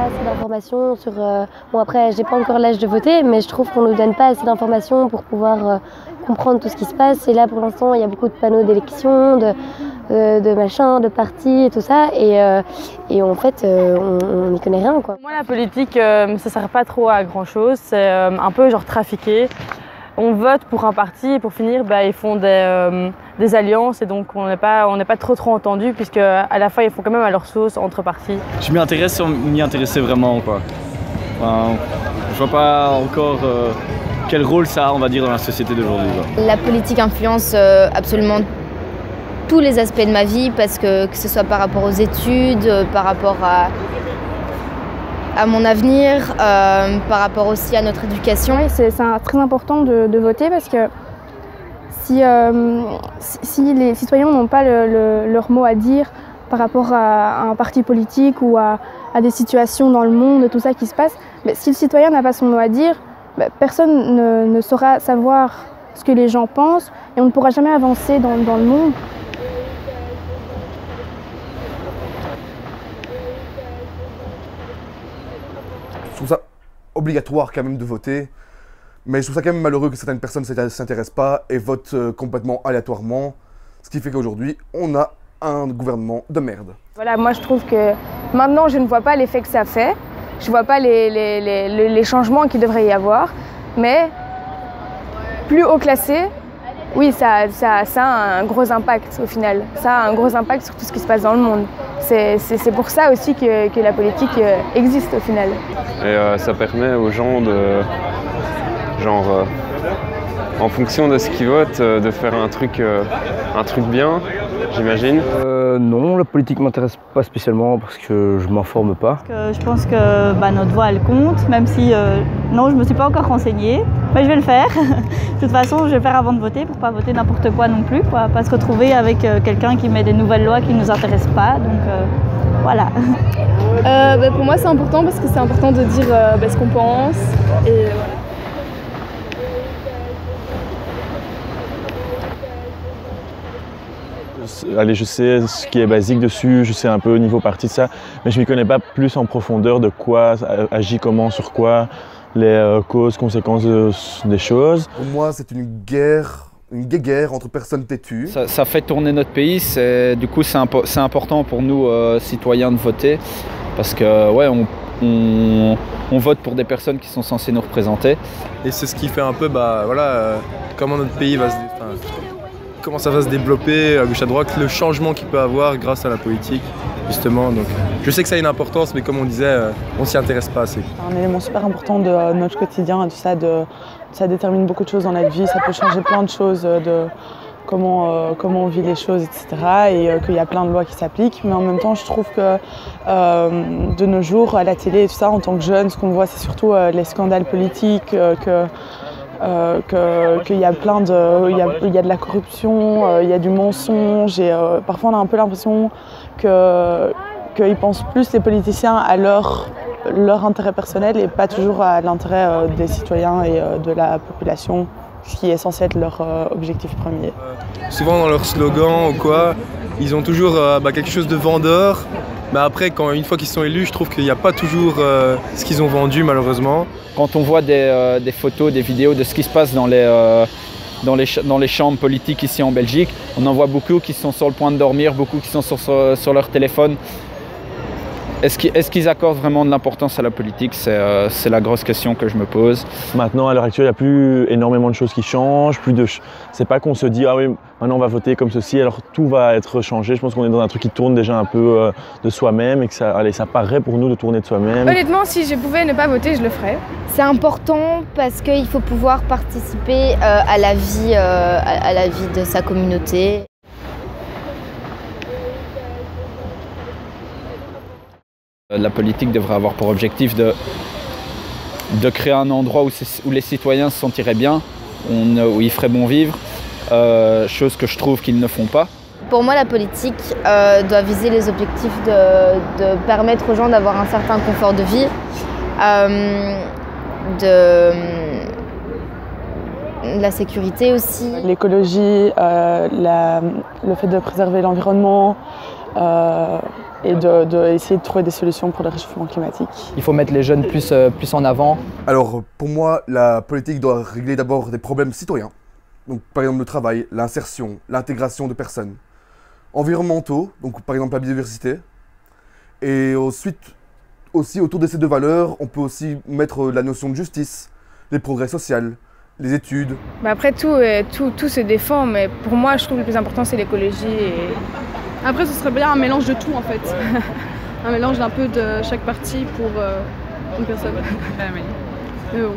assez d'informations sur... Bon après, j'ai pas encore l'âge de voter, mais je trouve qu'on nous donne pas assez d'informations pour pouvoir comprendre tout ce qui se passe. Et là, pour l'instant, il y a beaucoup de panneaux d'élection, de machins, de partis et tout ça. Et en fait, on n'y connaît rien, quoi. Moi, la politique, ça sert pas trop à grand-chose. C'est un peu genre trafiqué. On vote pour un parti et pour finir, ils font des alliances et donc on n'est pas trop entendu puisque à la fin ils font quand même à leur sauce entre partis. Je m'y intéresse sans m'y intéresser vraiment, quoi. Enfin, je vois pas encore quel rôle ça a, on va dire, dans la société d'aujourd'hui. La politique influence absolument tous les aspects de ma vie parce que ce soit par rapport aux études, par rapport à mon avenir, par rapport aussi à notre éducation. Oui, c'est très important de voter parce que si les citoyens n'ont pas leur mot à dire par rapport à un parti politique ou à des situations dans le monde, tout ça qui se passe, si le citoyen n'a pas son mot à dire, personne ne saura savoir ce que les gens pensent et on ne pourra jamais avancer dans le monde. Je trouve ça obligatoire quand même de voter, mais je trouve ça quand même malheureux que certaines personnes ne s'intéressent pas et votent complètement aléatoirement, ce qui fait qu'aujourd'hui, on a un gouvernement de merde. Voilà, moi je trouve que maintenant je ne vois pas l'effet que ça fait, je ne vois pas les changements qu'il devrait y avoir, mais plus haut classé, oui, ça a un gros impact au final, ça a un gros impact sur tout ce qui se passe dans le monde. C'est pour ça aussi que la politique existe au final. Et ça permet aux gens de, en fonction de ce qu'ils votent, de faire un truc bien, j'imagine. Non, la politique m'intéresse pas spécialement parce que je m'informe pas. Je pense que notre voix elle compte, même si non, je me suis pas encore renseignée, mais je vais le faire. De toute façon, je vais le faire avant de voter pour pas voter n'importe quoi non plus, quoi, pas se retrouver avec quelqu'un qui met des nouvelles lois qui nous intéressent pas. Donc voilà. Pour moi, c'est important parce que c'est important de dire ce qu'on pense et voilà. Allez, je sais ce qui est basique dessus, je sais un peu au niveau parti de ça, mais je ne m'y connais pas plus en profondeur de quoi agit comment, sur quoi, les causes, conséquences des choses. Pour moi, c'est une guerre entre personnes têtues. Ça fait tourner notre pays, du coup c'est important pour nous citoyens de voter, parce que ouais, on vote pour des personnes qui sont censées nous représenter. Et c'est ce qui fait un peu comment notre pays va comment ça va se développer à gauche à droite, le changement qu'il peut avoir grâce à la politique, justement. Donc, je sais que ça a une importance, mais comme on disait, on s'y intéresse pas assez. Un élément super important de notre quotidien, et tout ça, ça détermine beaucoup de choses dans notre vie, ça peut changer plein de choses, de comment on vit les choses, etc. Et qu'il y a plein de lois qui s'appliquent, mais en même temps, je trouve que de nos jours, à la télé et tout ça, en tant que jeune, ce qu'on voit, c'est surtout les scandales politiques, qu'il y a il y a de la corruption, il y a du mensonge et parfois on a un peu l'impression qu'ils pensent plus les politiciens à leur intérêt personnel et pas toujours à l'intérêt des citoyens et de la population, ce qui est censé être leur objectif premier. Souvent dans leur slogan ou quoi, ils ont toujours quelque chose de vendeur. Mais après, une fois qu'ils sont élus, je trouve qu'il n'y a pas toujours ce qu'ils ont vendu malheureusement. Quand on voit des photos, des vidéos de ce qui se passe dans les chambres politiques ici en Belgique, on en voit beaucoup qui sont sur le point de dormir, beaucoup qui sont sur leur téléphone. Est-ce qu'ils accordent vraiment de l'importance à la politique? C'est la grosse question que je me pose. Maintenant, à l'heure actuelle, il n'y a plus énormément de choses qui changent. C'est pas qu'on se dit « Ah oui, maintenant on va voter comme ceci, alors tout va être changé ». Je pense qu'on est dans un truc qui tourne déjà un peu de soi-même et que ça paraît pour nous de tourner de soi-même. Honnêtement, si je pouvais ne pas voter, je le ferais. C'est important parce qu'il faut pouvoir participer à la vie de sa communauté. La politique devrait avoir pour objectif de créer un endroit où les citoyens se sentiraient bien, où ils feraient bon vivre, chose que je trouve qu'ils ne font pas. Pour moi, la politique doit viser les objectifs de permettre aux gens d'avoir un certain confort de vie, de la sécurité aussi. L'écologie, le fait de préserver l'environnement, et d'essayer de trouver des solutions pour le réchauffement climatique. Il faut mettre les jeunes plus en avant. Alors pour moi, la politique doit régler d'abord des problèmes citoyens. Donc par exemple le travail, l'insertion, l'intégration de personnes. Environnementaux, donc par exemple la biodiversité. Et ensuite, aussi autour de ces deux valeurs, on peut aussi mettre la notion de justice, les progrès sociaux, les études. Après tout se défend, mais pour moi je trouve que le plus important c'est l'écologie. Et... Après ce serait bien un mélange de tout en fait. Un mélange d'un peu de chaque partie pour une personne. Mais bon.